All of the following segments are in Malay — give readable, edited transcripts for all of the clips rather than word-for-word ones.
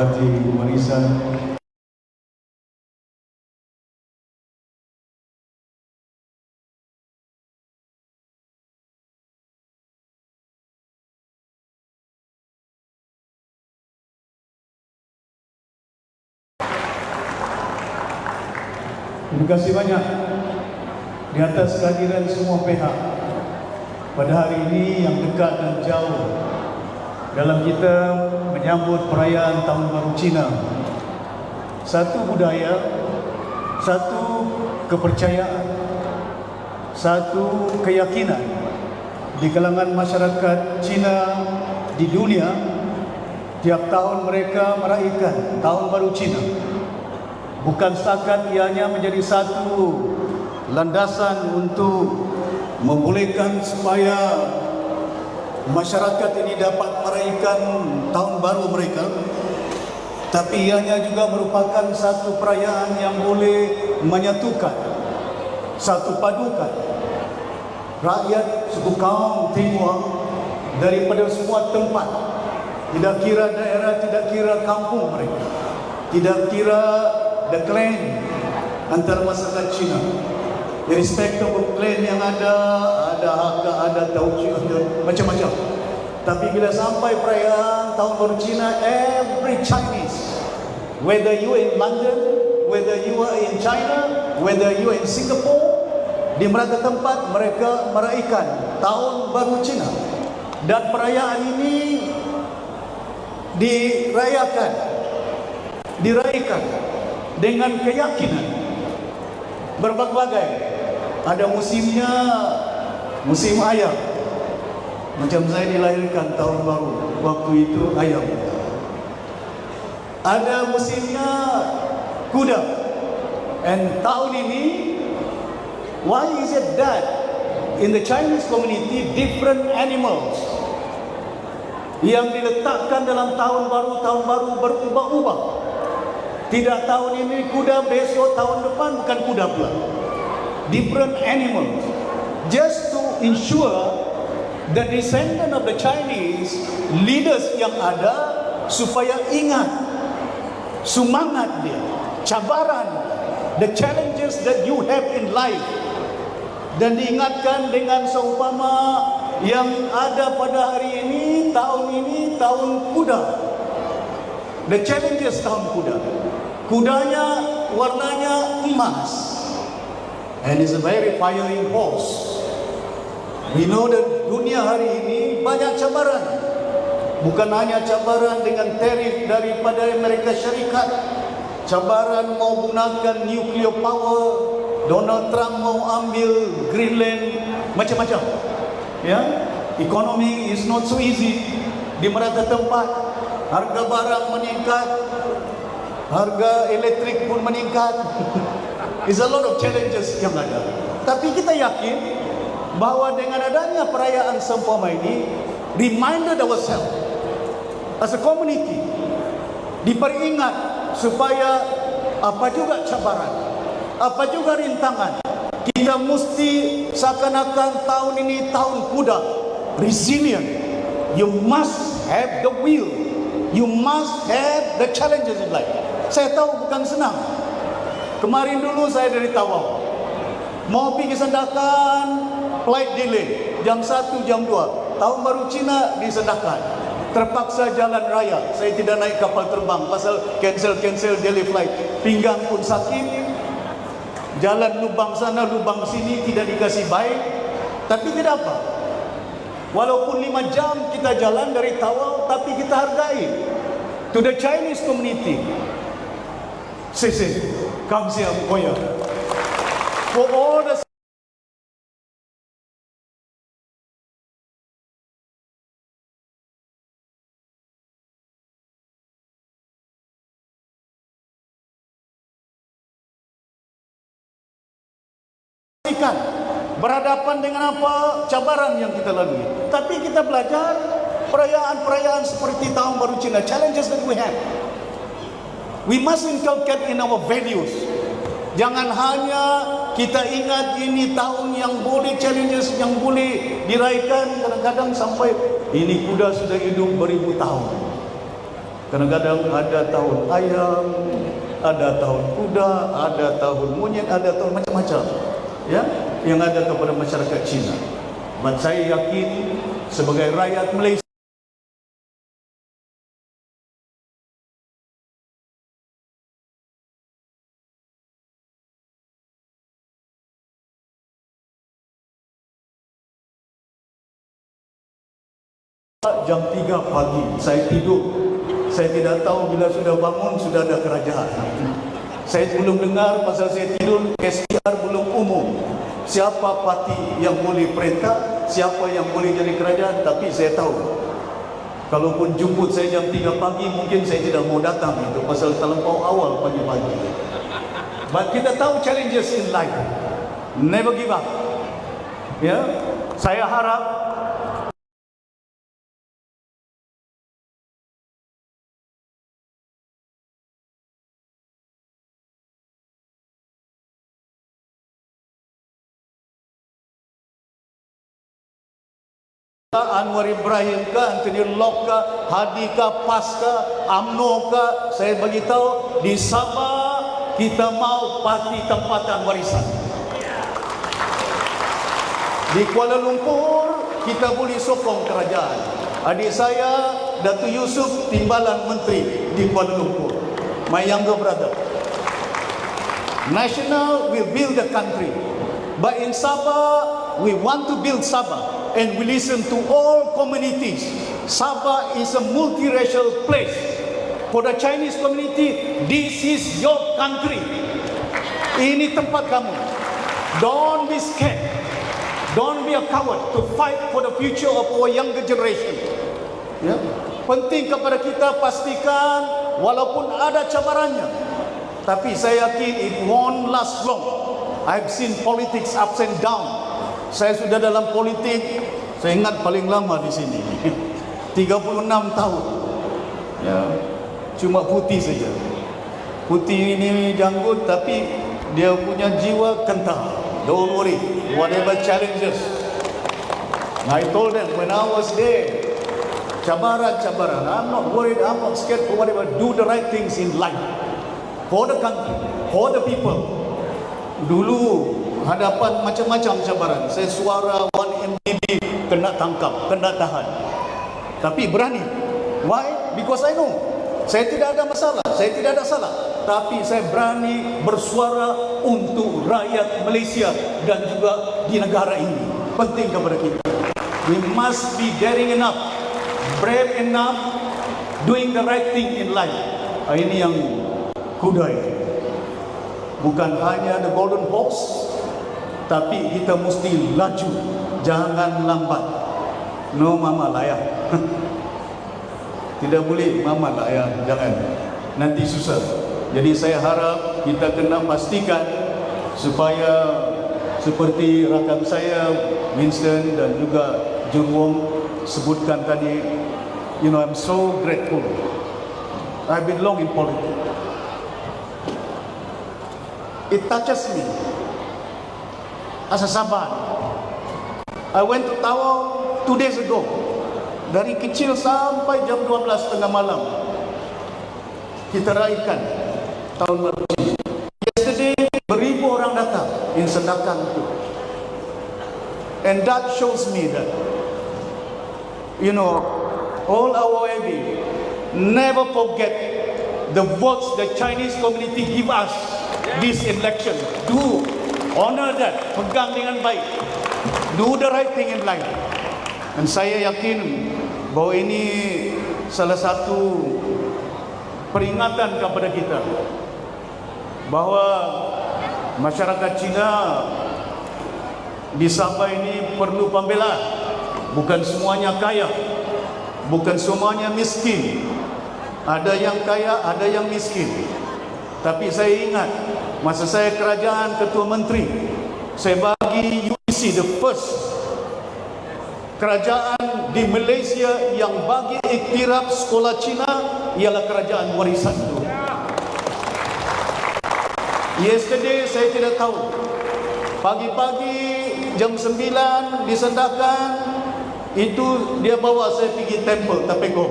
Bupati Barisan, terima kasih banyak di atas kehadiran semua pihak pada hari ini yang dekat dan jauh dalam kita menyambut perayaan Tahun Baru Cina. Satu budaya, satu kepercayaan, satu keyakinan di kalangan masyarakat Cina di dunia. Tiap tahun mereka meraihkan Tahun Baru Cina. Bukan setakat ianya menjadi satu landasan untuk membolehkan supaya masyarakat ini dapat meraihkan tahun baru mereka, tapi ianya juga merupakan satu perayaan yang boleh menyatukan, satu padukan rakyat suku kaum Tionghoa daripada semua tempat, tidak kira daerah, tidak kira kampung mereka, tidak kira the clan antara masyarakat Cina, irrespective of clan yang ada Hakka, ada Tauci, ada macam-macam. Tapi bila sampai perayaan Tahun Baru Cina, every Chinese, whether you in London, whether you are in China, whether you are in Singapore, di merata tempat mereka meraihkan Tahun Baru Cina. Dan perayaan ini dirayakan dengan keyakinan berbagai-bagai. Ada musimnya, musim ayam. Macam saya dilahirkan tahun baru, waktu itu ayam. Ada musimnya kuda. And tahun ini, why is it that in the Chinese community different animals yang diletakkan dalam tahun baru berubah-ubah? Tidak tahun ini kuda, besok tahun depan bukan kuda pula. Different animals, just to ensure the descendant of the Chinese leaders yang ada supaya ingat semangat dia, cabaran, the challenges that you have in life, dan diingatkan dengan seumpama yang ada pada hari ini, tahun kuda. The challenges tahun kuda. Kudanya warnanya emas. And it's a very fiery horse. We know that dunia hari ini banyak cabaran. Bukan hanya cabaran dengan tarif daripada Amerika Syarikat, cabaran mau gunakan nuclear power, Donald Trump mau ambil Greenland, macam-macam. Ya, ekonomi is not so easy di merata tempat. Harga barang meningkat, harga elektrik pun meningkat. It's a lot of challenges yang ada. Tapi kita yakin bahawa dengan adanya perayaan seumpama ini, reminded ourselves as a community, diperingat supaya apa juga cabaran, apa juga rintangan, kita mesti seakan-akan tahun ini tahun kuda, resilient. You must have the will, you must have the challenges in life. Saya tahu bukan senang. Kemarin dulu saya dari Tawau, mau pergi Sandakan, flight delay, jam 1, jam 2. Tahun Baru Cina di Sandakan, terpaksa jalan raya. Saya tidak naik kapal terbang pasal cancel daily flight. Pinggang pun sakit, jalan lubang sana lubang sini, tidak dikasih baik. Tapi tidak apa, walaupun 5 jam kita jalan dari Tawau, tapi kita hargai. To the Chinese community, kamsia Bukoya, for all the berhadapan dengan apa cabaran yang kita lalui. Tapi kita belajar perayaan-perayaan seperti Tahun Baru Cina, challenges that we have, we must inculcate in our values. Jangan hanya kita ingat ini tahun yang boleh, challenges yang boleh diraihkan, kadang-kadang sampai ini kuda sudah hidup beribu tahun. Kadang-kadang ada tahun ayam, ada tahun kuda, ada tahun monyet, ada tahun macam-macam, ya, yang ada kepada masyarakat Cina. Dan saya yakin sebagai rakyat Malaysia jam 3 pagi saya tidur. Saya tidak tahu bila sudah bangun sudah ada kerajaan. Saya belum dengar pasal saya tidur, SPR belum umum siapa parti yang boleh perintah, siapa yang boleh jadi kerajaan. Tapi saya tahu, kalaupun jemput saya jam 3 pagi, mungkin saya tidak mau datang itu pasal terlampau awal pagi-pagi. But kita tahu challenges in life. Never give up. Ya, saya harap Anwar Ibrahim ke, Anthony Locke ke, Hadi ke, PAS ke, UMNO ke, saya bagi tahu di Sabah kita mau parti tempatan warisan. Di Kuala Lumpur kita boleh sokong kerajaan. Adik saya Datuk Yusof timbalan menteri di Kuala Lumpur, my younger brother. National will build the country, but in Sabah we want to build Sabah. And we listen to all communities. Sabah is a multiracial place. For the Chinese community, this is your country. Ini tempat kamu. Don't be scared. Don't be a coward to fight for the future of our younger generation. Ya? Penting kepada kita pastikan walaupun ada cabarannya, tapi saya yakin it won't last long. I've seen politics ups and down. Saya sudah dalam politik, saya ingat paling lama di sini 36 tahun. Ya, cuma putih saja. Putih ini janggut tapi dia punya jiwa kental. Don't worry, whatever challenges. I told them when I was there, cabaran-cabaran, I'm not worried, I'm not scared for whatever. Do the right things in life. For the country, for the people. Dulu hadapan macam-macam cabaran. Saya suara 1MDB kena tangkap, kena tahan. Tapi berani. Why? Because I know saya tidak ada masalah, saya tidak ada salah. Tapi saya berani bersuara untuk rakyat Malaysia dan juga di negara ini. Penting kepada kita. We must be daring enough, brave enough, doing the right thing in life. Ini yang kuda ini. Bukan hanya the golden horse, tapi kita mesti laju, jangan lambat. No mama layah. Tidak boleh mama layah, jangan. Nanti susah. Jadi saya harap kita kena pastikan supaya seperti rakan saya Winston dan juga Jun Wong sebutkan tadi, you know, I'm so grateful. I belong in politics. It touches me as a Sabahan. I went to Tawau 2 days ago. Dari kecil sampai jam 12 tengah malam kita raikan tahun baru. Yesterday beribu orang datang in Sendakan itu. And that shows me that, you know, all our AB never forget the votes the Chinese community give us this election. Do honor that, pegang dengan baik. Do the right thing in life. Dan saya yakin bahawa ini salah satu peringatan kepada kita bahawa masyarakat Cina di Sabah ini perlu pembelaan. Bukan semuanya kaya, bukan semuanya miskin. Ada yang kaya, ada yang miskin. Tapi saya ingat masa saya kerajaan ketua menteri, saya bagi UIC the first kerajaan di Malaysia yang bagi iktiraf sekolah Cina ialah kerajaan warisan itu. Yesterday saya tidak tahu. Pagi-pagi jam 9 di Sendakan itu dia bawa saya pergi temple Tapego.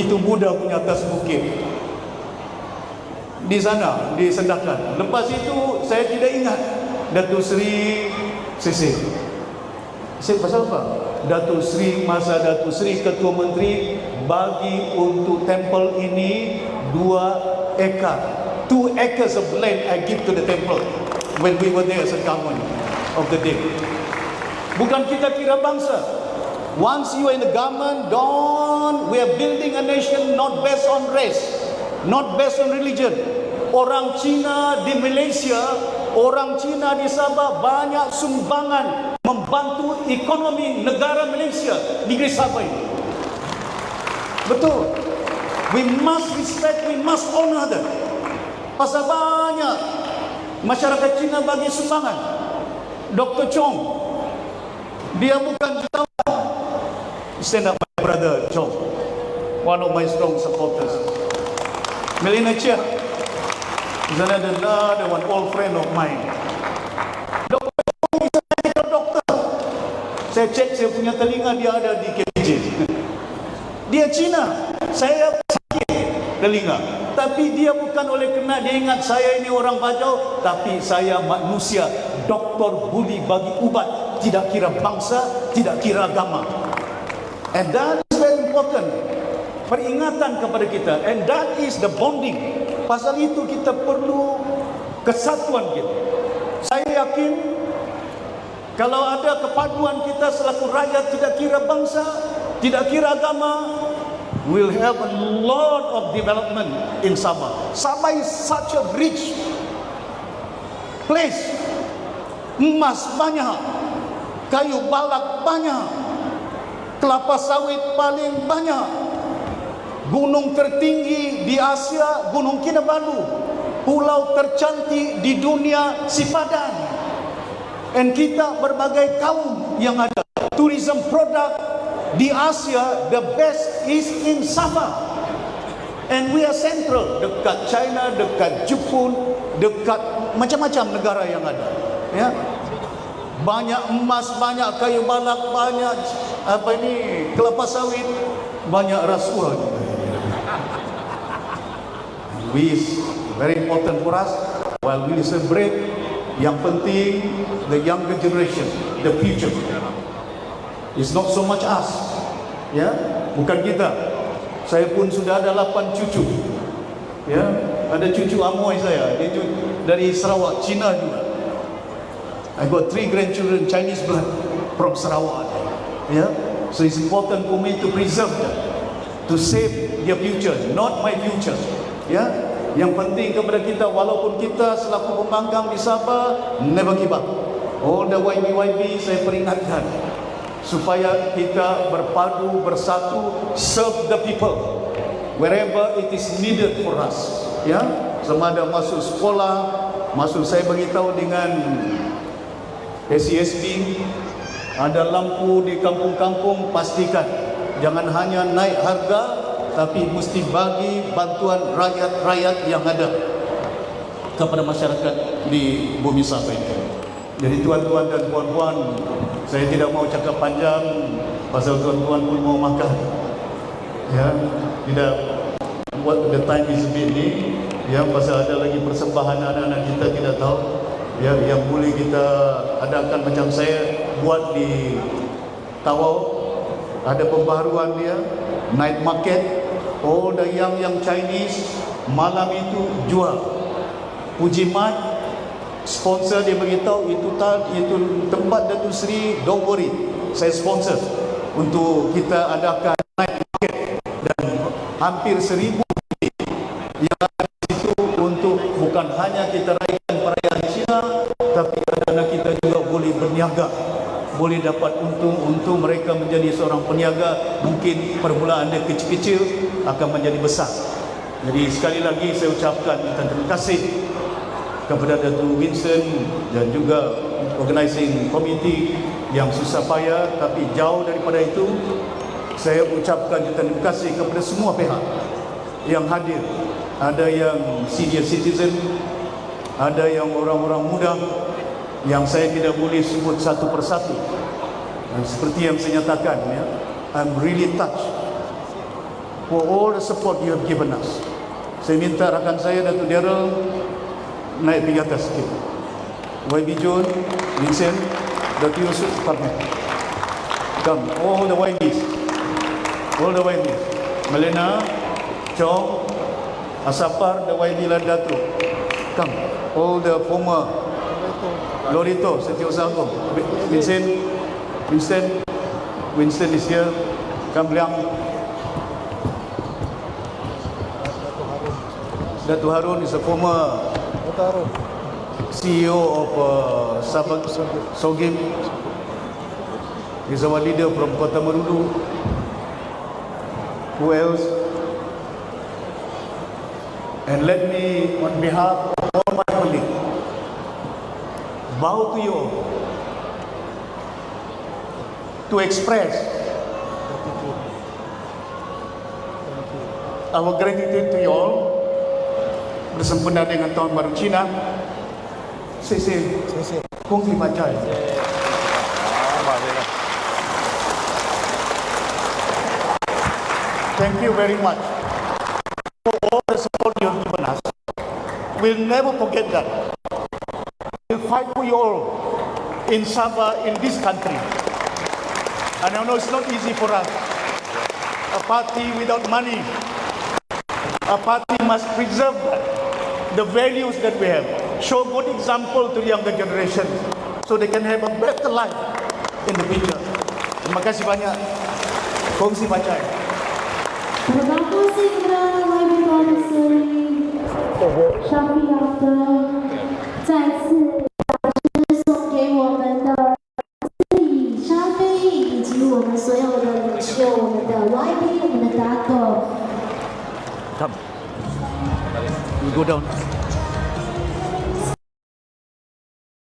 Itu Buddha punya atas bukit di sana, di Sedakan. Lepas itu saya tidak ingat Datuk Seri Sisir. Saya pasal apa? Datuk Seri, masa Datuk Seri Ketua Menteri bagi untuk temple ini 2 ekar. 2 acres of land I give to the temple when we were there as a government of the day. Bukan kita kira bangsa. Once you are in the government, we are building a nation not based on race, not based on religion. Orang Cina di Malaysia, orang Cina di Sabah banyak sumbangan membantu ekonomi negara Malaysia, negeri Sabah ini. Betul. We must respect, we must honor them. Pasal banyak masyarakat Cina bagi sumbangan. Dr. Chong, dia bukan jutawan. Stand up, my brother Chong, one of my strong supporters. Melina Chia is another one, old friend of mine. Dr. Chong is a medical doctor. Saya cek saya punya telinga, dia ada di KJ. Dia Cina, saya sakit telinga. Tapi dia bukan oleh kerana dia ingat saya ini orang Bajau, tapi saya manusia. Doktor budi bagi ubat, tidak kira bangsa, tidak kira agama. And that is very important. Peringatan kepada kita. And that is the bonding. Pasal itu kita perlu kesatuan kita. Saya yakin kalau ada kepaduan kita selaku rakyat, tidak kira bangsa, tidak kira agama, we'll have a lot of development in Sabah. Sabah is such a rich place. Emas banyak, kayu balak banyak, kelapa sawit paling banyak. Gunung tertinggi di Asia, Gunung Kinabalu. Pulau tercantik di dunia, Sipadan. Dan kita berbagai kaum yang ada. Tourism product di Asia, the best is in Sabah. And we are central, dekat China, dekat Jepun, dekat macam-macam negara yang ada. Ya, banyak emas, banyak kayu balak, banyak kelapa sawit, banyak rasuah. We is very important for us while we celebrate. Yang penting the younger generation, the future. It's not so much us, ya, bukan kita. Saya pun sudah ada 8 cucu, ya, ada cucu amoy saya, dia dari Sarawak, Cina juga. I got 3 grandchildren Chinese blood from Sarawak, ya. So it's important for me to preserve them, to save their future, not my future, ya. Yang penting kepada kita, walaupun kita selaku pembangkang di Sabah, never give up. All the YB saya peringatkan supaya kita berpadu, bersatu, serve the people wherever it is needed for us. Ya, sama ada masuk sekolah, saya beritahu dengan SCSB, ada lampu di kampung-kampung, pastikan jangan hanya naik harga, tapi mesti bagi bantuan rakyat-rakyat yang ada kepada masyarakat di bumi Sabah ini. Jadi tuan-tuan dan puan-puan, saya tidak mau cakap panjang pasal tuan-tuan pun mau makan. Ya, tidak, what the time is a bit ni. Ya, pasal ada lagi persembahan anak-anak kita tidak tahu. Ya, yang boleh kita adakan macam saya buat di Tawau, ada pembaharuan dia, night market. All the young Chinese malam itu jual. Puji Mat sponsor, dia beritahu itu tempat Datuk Seri, don't worry, saya sponsor untuk kita adakan night market, dan hampir 1,000 yang ada di situ untuk bukan hanya kita raihkan perayaan Cina, tapi anak kita juga boleh berniaga, boleh dapat untung mereka menjadi seorang peniaga. Mungkin permulaan dia kecil-kecil akan menjadi besar. Jadi sekali lagi saya ucapkan terima kasih kepada Datuk Winston dan juga organizing committee yang susah payah, tapi jauh daripada itu saya ucapkan terima kasih kepada semua pihak yang hadir. Ada yang senior citizen, ada yang orang-orang muda yang saya tidak boleh sebut satu persatu. Dan seperti yang saya nyatakan, ya, I'm really touched for all the support you have given us. Saya minta rakan saya Datuk Daryl naik pergi atas sikit. YB Jun, Vincent, Datuk Yusuf Parmen. Come, all the YBs. All the YBs. Melena, Chong, Asapar, the YB Datuk. Come, all the former Lorito, Setiausaha Agong. Winston is here. Come, Liang. Datuk Harun is a former CEO of Sabah Sogim. He's our leader from Kota Marudu. Who else? And let me, on behalf of all my colleagues, bow to you all to express our gratitude to you all bersempena dengan Tahun Baru Cina. Sisi Kongsi Facai. Thank you very much for all the support you have given us. We'll never forget that. We'll fight for you all in Sabah, in this country. And I know it's not easy for us. A party without money. A party must preserve the values that we have. Show good example to the younger generation so they can have a better life in the future. Terima kasih banyak. Kongsi Facai. Terima kasih kepada YB Bangsa Shafi Doctor 再次送给我们的以沙飞以及我们所有的领袖，我们的 YB， 我们的 Dato。 Come. We go down.